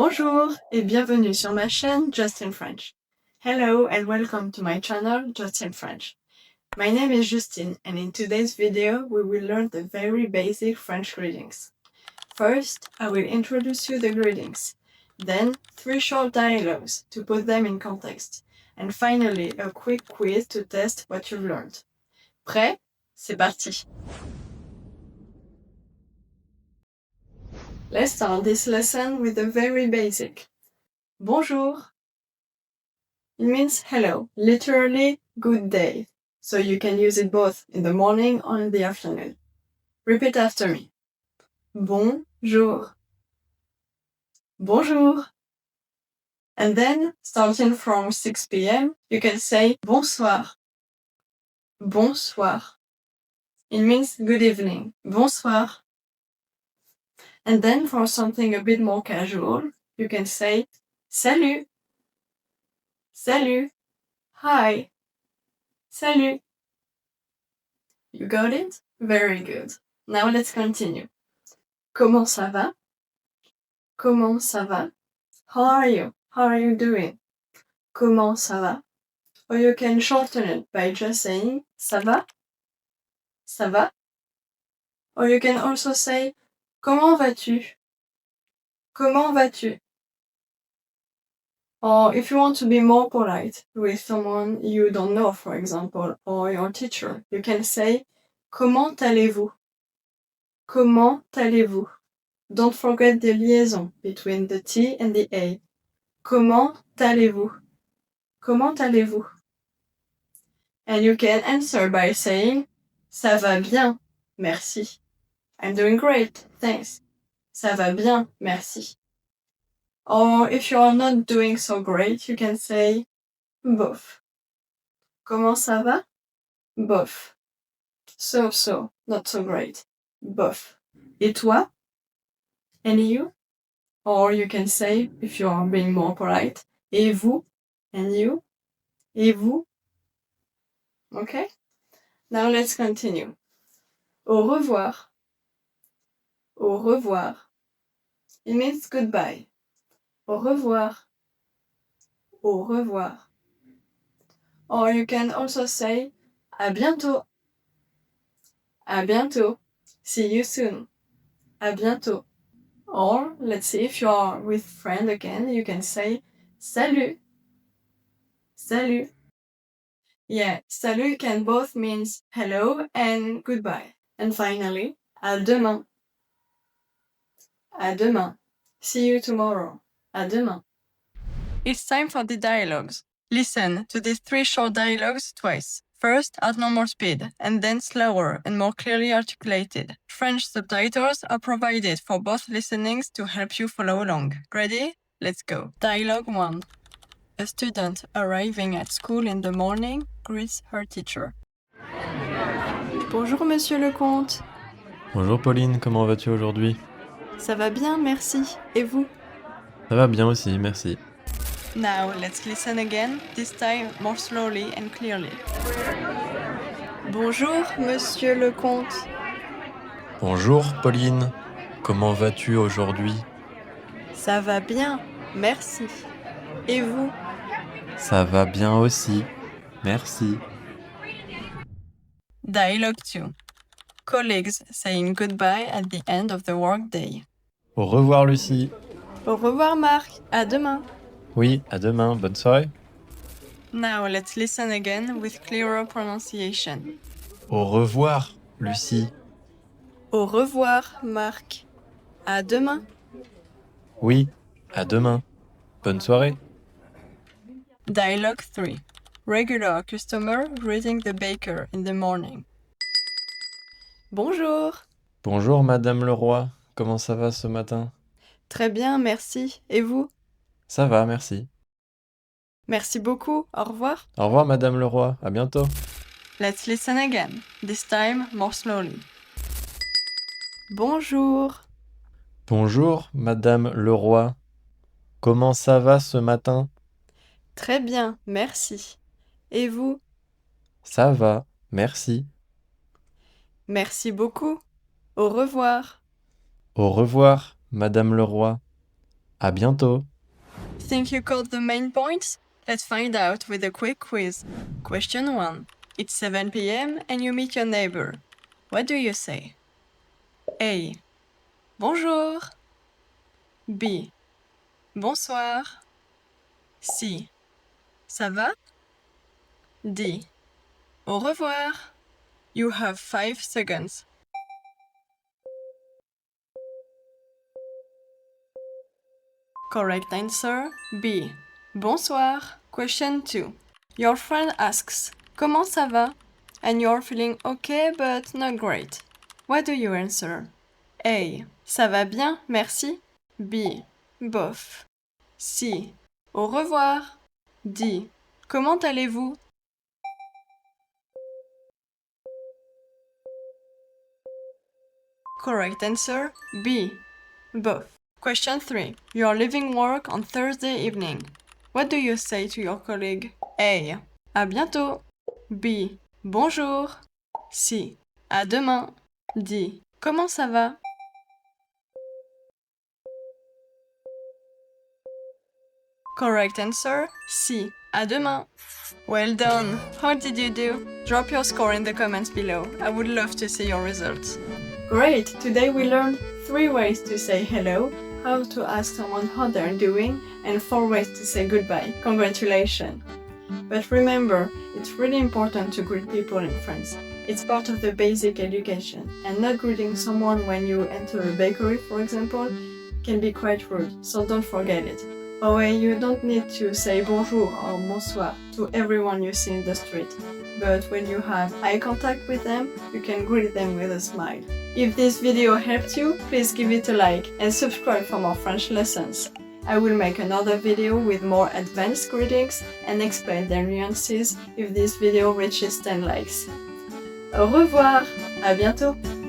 Bonjour et bienvenue sur ma chaîne Just in French. Hello and welcome to my channel Just in French. My name is Justine and in today's video we will learn the very basic French greetings. First, I will introduce you the greetings, then 3 short dialogues to put them in context, and finally a quick quiz to test what you've learned. Prêt? C'est parti! Let's start this lesson with the very basic. Bonjour. It means hello, literally good day. So you can use it both in the morning or in the afternoon. Repeat after me. Bonjour. Bonjour. And then, starting from 6 p.m., you can say bonsoir. Bonsoir. It means good evening. Bonsoir. And then for something a bit more casual, you can say salut. Salut. Hi. Salut. You got it? Very good. Now let's continue. Comment ça va? Comment ça va? How are you? How are you doing? Comment ça va? Or you can shorten it by just saying ça va? Ça va? Or you can also say comment vas-tu? Comment vas-tu? Or if you want to be more polite with someone you don't know, for example, or your teacher, you can say comment allez-vous? Comment allez-vous? Don't forget the liaison between the T and the A. Comment allez-vous? Comment allez-vous? And you can answer by saying ça va bien, merci. I'm doing great, thanks. Ça va bien, merci. Or if you are not doing so great, you can say bof. Comment ça va? Bof. So, not so great. Bof. Et toi? And you? Or you can say, if you are being more polite, et vous? And you? Et vous? Okay? Now let's continue. Au revoir. Au revoir. It means goodbye. Au revoir. Au revoir. Or you can also say à bientôt. À bientôt. See you soon. À bientôt. Or let's see if you are with friend again, you can say salut. Salut. Yeah, salut can both means hello and goodbye. And finally, à demain. À demain. See you tomorrow. À demain. It's time for the dialogues. Listen to these 3 short dialogues twice. First at normal speed, and then slower and more clearly articulated. French subtitles are provided for both listenings to help you follow along. Ready? Let's go. Dialogue 1. A student arriving at school in the morning greets her teacher. Bonjour, monsieur le comte. Bonjour Pauline, comment vas-tu aujourd'hui? Ça va bien, merci. Et vous? Ça va bien aussi, merci. Now let's listen again, this time more slowly and clearly. Bonjour, monsieur le comte. Bonjour Pauline, comment vas-tu aujourd'hui? Ça va bien, merci. Et vous? Ça va bien aussi, merci. Dialogue 2. Colleagues saying goodbye at the end of the workday. Au revoir Lucie. Au revoir Marc, à demain. Oui, à demain, bonne soirée. Now let's listen again with clearer pronunciation. Au revoir Lucie. Au revoir Marc, à demain. Oui, à demain, bonne soirée. Dialogue 3. Regular customer greeting the baker in the morning. Bonjour. Bonjour Madame Leroy, comment ça va ce matin? Très bien, merci. Et vous? Ça va, merci. Merci beaucoup, au revoir. Au revoir Madame Leroy, à bientôt. Let's listen again, this time more slowly. Bonjour. Bonjour Madame Leroy, comment ça va ce matin? Très bien, merci. Et vous? Ça va, merci. Merci beaucoup. Au revoir. Au revoir, Madame Leroy. À bientôt. Think you caught the main points? Let's find out with a quick quiz. Question 1. It's 7 p.m. and you meet your neighbor. What do you say? A. Bonjour. B. Bonsoir. C. Ça va? D. Au revoir. You have 5 seconds. Correct answer B. Bonsoir. Question 2. Your friend asks, Comment ça va? And you're feeling okay but not great. What do you answer? A. Ça va bien, merci. B. Bof. C. Au revoir. D. Comment allez-vous? Correct answer B. Both. Question 3. You are leaving work on Thursday evening. What do you say to your colleague? A. À bientôt. B. Bonjour. C. À demain. D. Comment ça va? Correct answer C. À demain. Well done! How did you do? Drop your score in the comments below. I would love to see your results. Great! Today we learned 3 ways to say hello, how to ask someone how they're doing, and 4 ways to say goodbye. Congratulations! But remember, it's really important to greet people in France. It's part of the basic education, and not greeting someone when you enter a bakery, for example, can be quite rude, so don't forget it. Or you don't need to say bonjour or bonsoir to everyone you see in the street, but when you have eye contact with them, you can greet them with a smile. If this video helped you, please give it a like and subscribe for more French lessons. I will make another video with more advanced greetings and explain their nuances if this video reaches 10 likes. Au revoir! À bientôt!